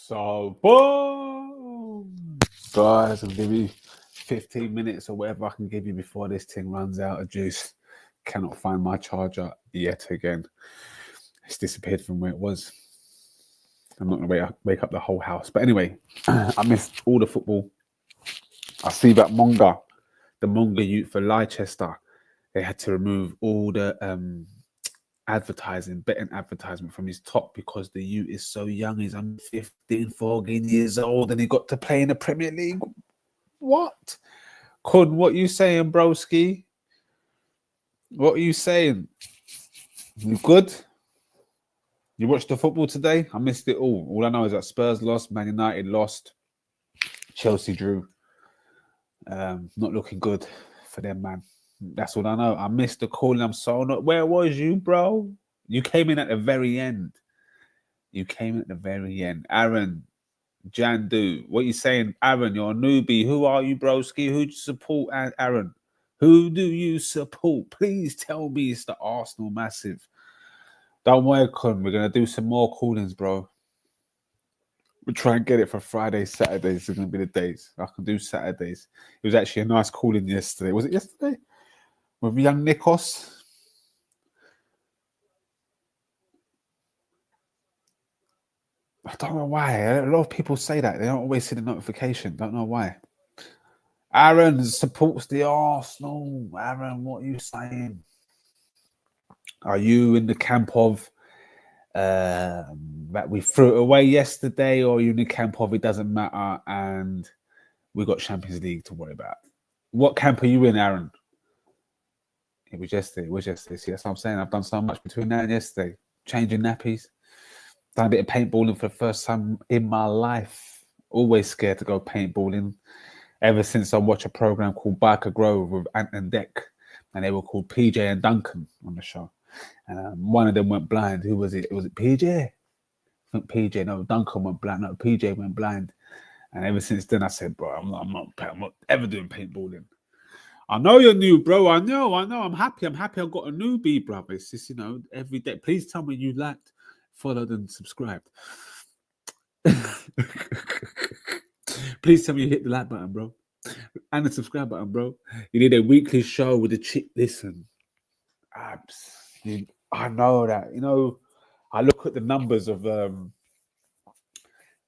So, boom! Guys, I'll give you 15 minutes or whatever I can give you before this thing runs out of juice. Cannot find my charger yet again. It's disappeared from where it was. I'm not going to wake up the whole house. But anyway, I missed all the football. I see that the Monga youth for Leicester, they had to remove all the betting advertisement from his top because the youth is so young. He's only 15, 14 years old and he got to play in the Premier League. What? Kun, what you saying, broski? What are you saying? You good? You watched the football today? I missed it all. All I know is that Spurs lost, Man United lost, Chelsea drew. Not looking good for them, man. That's what I know. I missed the call. I'm so not. Where was you, bro? You came in at the very end. Aaron, Jandu, what you saying? Aaron, you're a newbie. Who are you, broski? Who do you support, Aaron? Who do you support? Please tell me it's the Arsenal massive. Don't worry, Con. We're going to do some more call-ins, bro. We'll try and get it for Fridays, Saturdays. Are going to be the days. I can do Saturdays. It was actually a nice call-in yesterday. Was it yesterday? With young Nikos? I don't know why. A lot of people say that. They don't always see the notification. Don't know why. Aaron supports the Arsenal. Aaron, what are you saying? Are you in the camp of that we threw it away yesterday, or are you in the camp of it doesn't matter and we got Champions League to worry about? What camp are you in, Aaron? It was yesterday. See, that's what I'm saying. I've done so much between now and yesterday. Changing nappies. Done a bit of paintballing for the first time in my life. Always scared to go paintballing. Ever since I watched a program called Biker Grove with Ant and Deck, and they were called PJ and Duncan on the show. And one of them went blind. Who was it? Was it PJ? I think PJ. No, Duncan went blind. No, PJ went blind. And ever since then, I said, bro, I'm not ever doing paintballing. I know you're new, bro. I know. I'm happy. I got a newbie, brother. It's just, every day. Please tell me you liked, followed, and subscribed. Please tell me you hit the like button, bro. And the subscribe button, bro. You need a weekly show with the chick. Listen, abs. I know that. I look at the numbers of the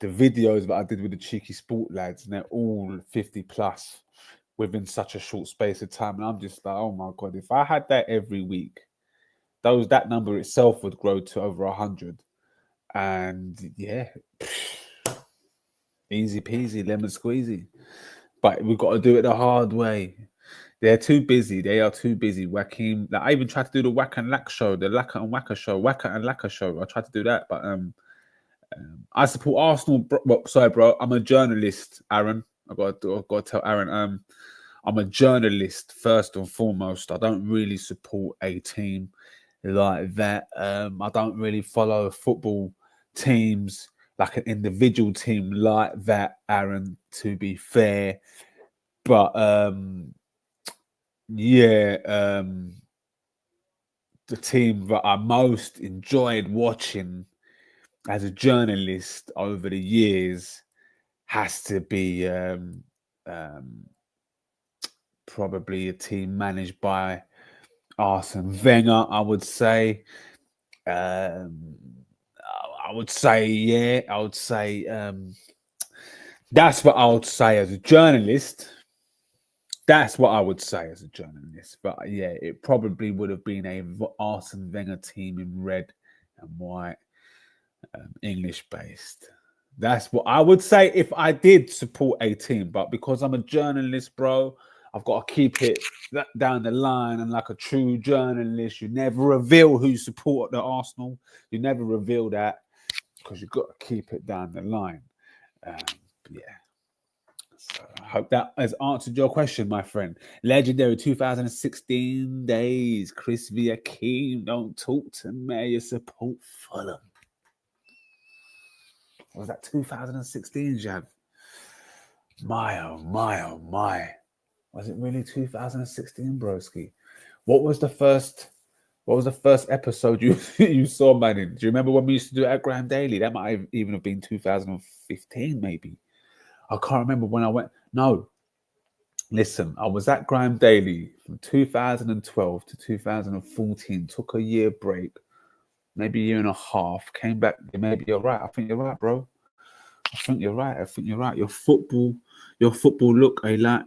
videos that I did with the cheeky sport lads, and they're all 50 plus within such a short space of time. And I'm just like, oh my God, if I had that every week, that number itself would grow to over 100. And yeah, easy peasy, lemon squeezy. But we've got to do it the hard way. They're too busy. They are too busy. Wakim. I even tried to do the Whack and Lack show, the Lacquer and Wacker show, Wacker and Lacquer show. I tried to do that, but I support Arsenal. Sorry, bro. I'm a journalist, Aaron. I got to tell Aaron. I'm a journalist first and foremost. I don't really support a team like that. I don't really follow football teams like an individual team like that, Aaron. To be fair, but the team that I most enjoyed watching as a journalist over the years has to be probably a team managed by Arsene Wenger, I would say. I would say that's what I would say as a journalist. That's what I would say as a journalist. But yeah, it probably would have been a Arsene Wenger team in red and white, English-based. That's what I would say if I did support a team. But because I'm a journalist, bro, I've got to keep it down the line. And like a true journalist, you never reveal who you support at Arsenal. You never reveal that because you've got to keep it down the line. Yeah. So I hope that has answered your question, my friend. Legendary 2016 days. Chris Viakim, don't talk to me. You support Fulham. Was that 2016, Jav? My, oh my. Was it really 2016, broski? What was the first What was the first episode you you saw, man? Do you remember when we used to do it at Graham Daily? That might have even have been 2015, maybe. I can't remember when I went. No, listen, I was at Graham Daily from 2012 to 2014. Took a year break, maybe a year and a half. Came back. Maybe you're right. I think you're right, bro. I think you're right. I think you're right. Your football look a lot.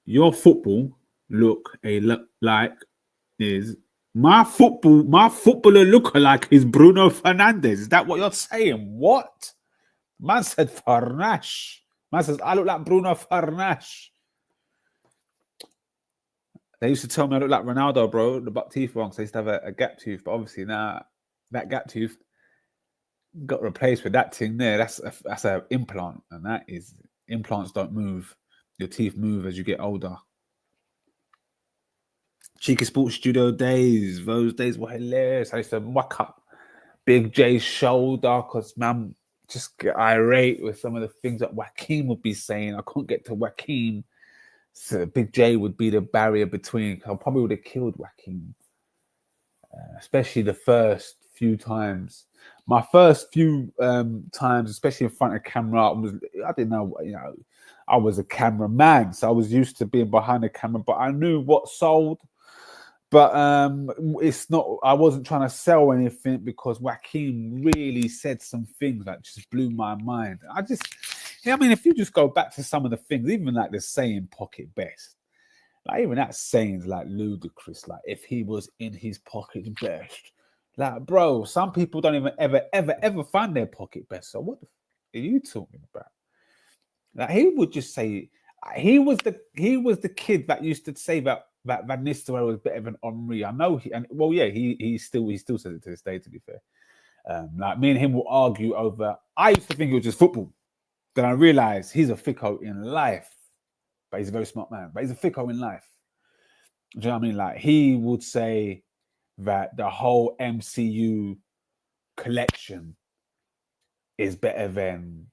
Your football look a lot like is my footballer lookalike is Bruno Fernandes. Is that what you're saying? What? Man said Farnash. Man says I look like Bruno Farnash. They used to tell me I look like Ronaldo, bro. The buck teeth wrong. So I used to have a gap tooth, but obviously now that gap tooth got replaced with that thing there. That's an implant, and that is implants don't move. Your teeth move as you get older. Cheeky Sports Studio days. Those days were hilarious. I used to whack up Big J's shoulder because man just get irate with some of the things that Joaquin would be saying. I couldn't get to Joaquin. So Big J would be the barrier between. I probably would have killed Joaquin. Especially the first few times. My first few times, especially in front of camera, I didn't know, I was a cameraman, so I was used to being behind the camera, but I knew what sold. But it's not. I wasn't trying to sell anything because Joaquin really said some things that just blew my mind. If you just go back to some of the things, even like the saying "pocket best," like even that saying's like ludicrous. Like if he was in his pocket best, like bro, some people don't even ever find their pocket best. So what are you talking about? Like he would just say he was the kid that used to say that Van Nistelrooy was better than Henry. I know he still says it to this day, to be fair. Like me and him will argue over. I used to think it was just football. Then I realized he's a thicko in life, but he's a very smart man. But he's a thicko in life. Do you know what I mean? Like he would say that the whole MCU collection is better than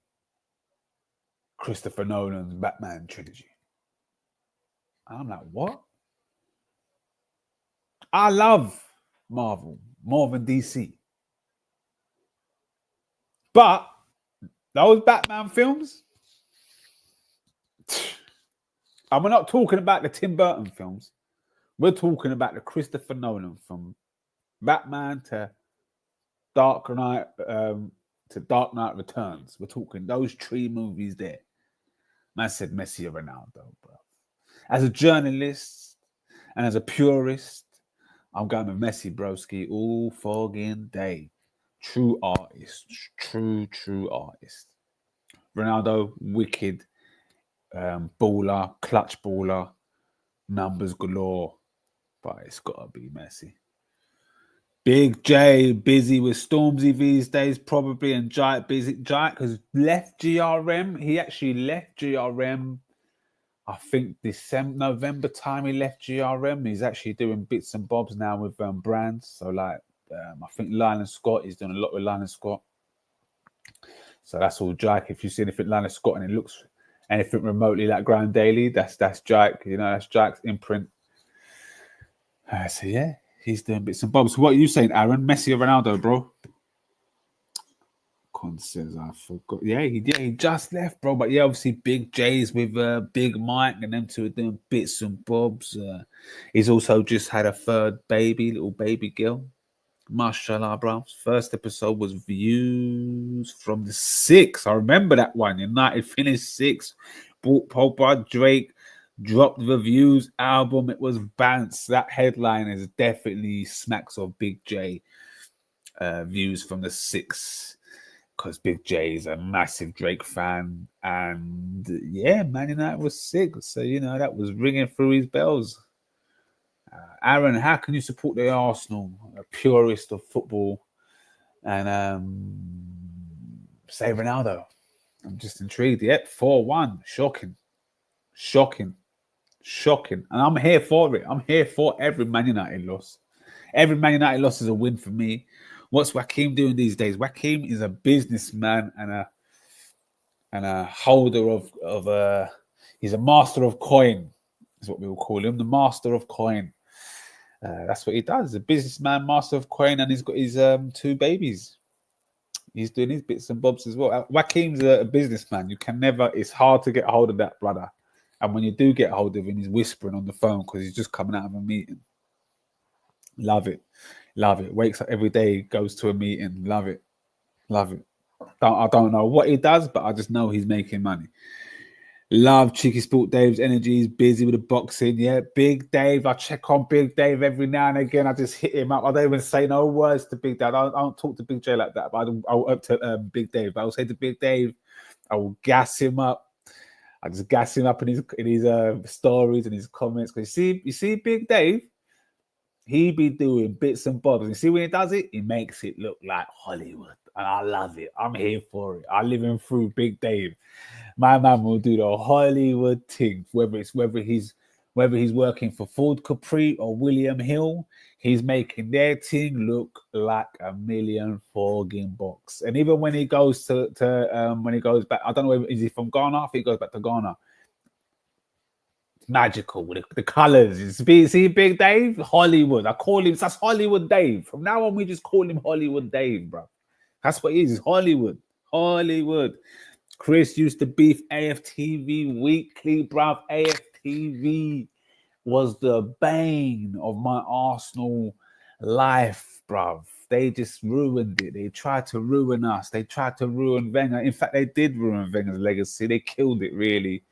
Christopher Nolan's Batman trilogy. And I'm like, what? I love Marvel more than DC. But those Batman films, and we're not talking about the Tim Burton films. We're talking about the Christopher Nolan from Batman to Dark Knight Returns. We're talking those three movies there. Man said Messi or Ronaldo, bro. As a journalist and as a purist, I'm going with Messi, broski, all fucking day. True artist. True artist. Ronaldo, wicked, baller, clutch baller, numbers galore. But it's got to be Messi. Big J, busy with Stormzy these days, probably, and Jack busy. Jack has left GRM. He actually left GRM, I think November time he left GRM. He's actually doing bits and bobs now with brands. So like, I think Lionel Scott, he's doing a lot with Lionel Scott. So that's all Jack. If you see anything Lionel Scott and it looks anything remotely like Graham Daily, that's Jack. That's Jack's imprint. So yeah, he's doing bits and bobs. So what are you saying, Aaron? Messi or Ronaldo, bro? Con says I forgot. Yeah, he just left, bro. But yeah, obviously Big J's with Big Mike and them two are doing bits and bobs. He's also just had a third little baby girl. Mashallah, bro. First episode was views from the 6th. I remember that one. United finished 6th. Bought Pogba, Drake dropped the views album. It was Bants. That headline is definitely smacks of Big J. Views from the 6th. Because Big J is a massive Drake fan. And yeah, Man United was 6th. So, that was ringing through his bells. Aaron, how can you support the Arsenal, a purist of football, and say Ronaldo? I'm just intrigued. Yep, 4-1. Shocking. And I'm here for it. I'm here for every Man United loss. Every Man United loss is a win for me. What's Joaquin doing these days? Joaquin is a businessman and a holder of he's a master of coin, is what we will call him, the master of coin. That's what he does. A businessman, master of coin, and he's got his 2 babies. He's doing his bits and bobs as well. Joaquin's a businessman. You can never. It's hard to get hold of that brother. And when you do get hold of him, he's whispering on the phone because he's just coming out of a meeting. Love it. Love it. Wakes up every day, goes to a meeting. Love it. Love it. I don't know what he does, but I just know he's making money. Love Cheeky Sport Dave's energy. He's busy with the boxing. Yeah, Big Dave. I check on Big Dave every now and again. I just hit him up. I don't even say no words to Big Dave. I don't talk to Big J like that. But I'll up to Big Dave. But I'll say to Big Dave, I will gas him up. I just gas him up in his stories and his comments. Because you see, Big Dave, he be doing bits and bobs. You see when he does it, he makes it look like Hollywood. And I love it. I'm here for it. I live him through Big Dave. My man will do the Hollywood thing, whether he's working for Ford Capri or William Hill, he's making their thing look like a million frigging bucks. And even when he goes when he goes back, I don't know, is he from Ghana? I think he goes back to Ghana. It's magical with the colors. See Big Dave? Hollywood. I call him, that's Hollywood Dave. From now on, we just call him Hollywood Dave, bro. That's what he is. It's Hollywood. Hollywood. Chris used to beef AFTV weekly, bruv. AFTV was the bane of my Arsenal life, bruv. They just ruined it. They tried to ruin us. They tried to ruin Wenger. In fact, they did ruin Wenger's legacy. They killed it, really.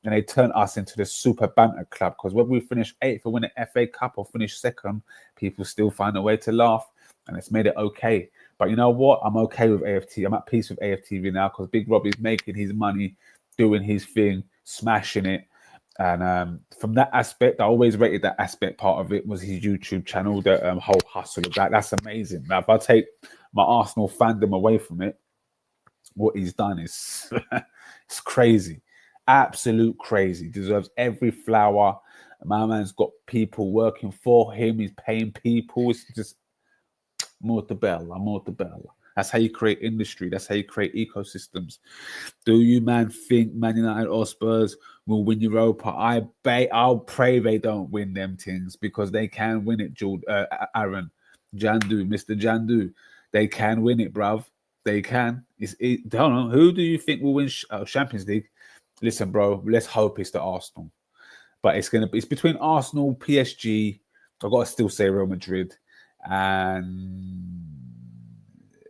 And they turned us into the super banter club. Because when we finish 8th or win an FA Cup or finish 2nd, people still find a way to laugh. And it's made it okay. But you know what? I'm okay with AFT. I'm at peace with AFTV now because Big Robbie's making his money, doing his thing, smashing it. And from that aspect, I always rated that aspect part of it was his YouTube channel, the whole hustle of that. That's amazing. Now, if I take my Arsenal fandom away from it, what he's done is it's crazy. Absolute crazy. Deserves every flower. My man's got people working for him. He's paying people. It's just molto bella. That's how you create industry. That's how you create ecosystems. Do you, man, think Man United or Spurs will win Europa? I'll pray they don't win them things because they can win it, Aaron. Jandu, Mr. Jandu. They can win it, bruv. They can. Don't know. Who do you think will win Champions League? Listen, bro, let's hope it's the Arsenal. But it's between Arsenal, PSG. I've got to still say Real Madrid and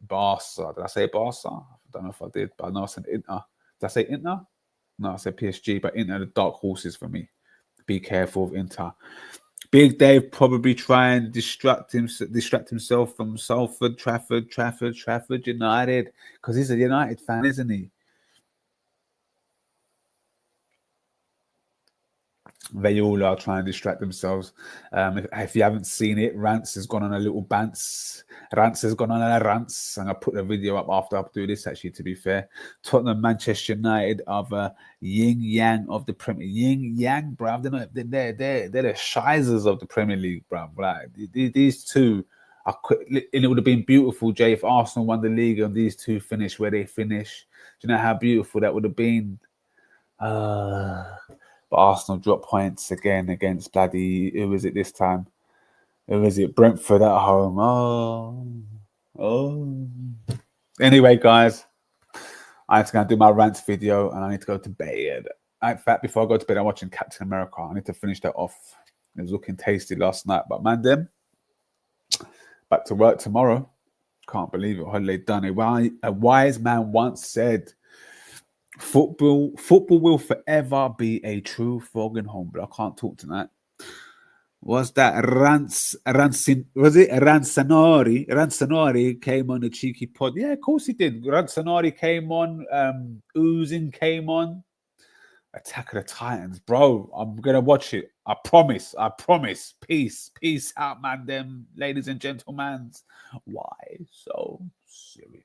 Barca. Did I say Barca? I don't know if I did, but I know I said Inter. Did I say Inter? No, I said PSG, but Inter are the dark horses for me. Be careful of Inter. Big Dave probably try and distract himself from Salford, Trafford United, because he's a United fan, isn't he? They all are trying to distract themselves. If you haven't seen it, Rance has gone on a little bants. Rance has gone on a rants. And I'll put the video up after I do this, actually, to be fair. Tottenham, Manchester United of yin yang of the Premier League. Yin yang, bruv. They're the shizers of the Premier League, bruv. Like, these two are quick. And it would have been beautiful, Jay, if Arsenal won the league and these two finished where they finish. Do you know how beautiful that would have been? But Arsenal dropped points again against bloody, who was it this time? Who was it? Brentford at home. Oh. Anyway, guys, I'm just going to do my rants video and I need to go to bed. In fact, before I go to bed, I'm watching Captain America. I need to finish that off. It was looking tasty last night. But man, them, back to work tomorrow. Can't believe it. Holiday done. A wise man once said, Football will forever be a true friggin' home, but I can't talk tonight. Was that Ransanori came on the cheeky pod? Yeah, of course he did. Ransanori came on. Oozing came on. Attack of the Titans, bro. I'm gonna watch it. I promise. Peace out, man. Them ladies and gentlemen. Why so serious?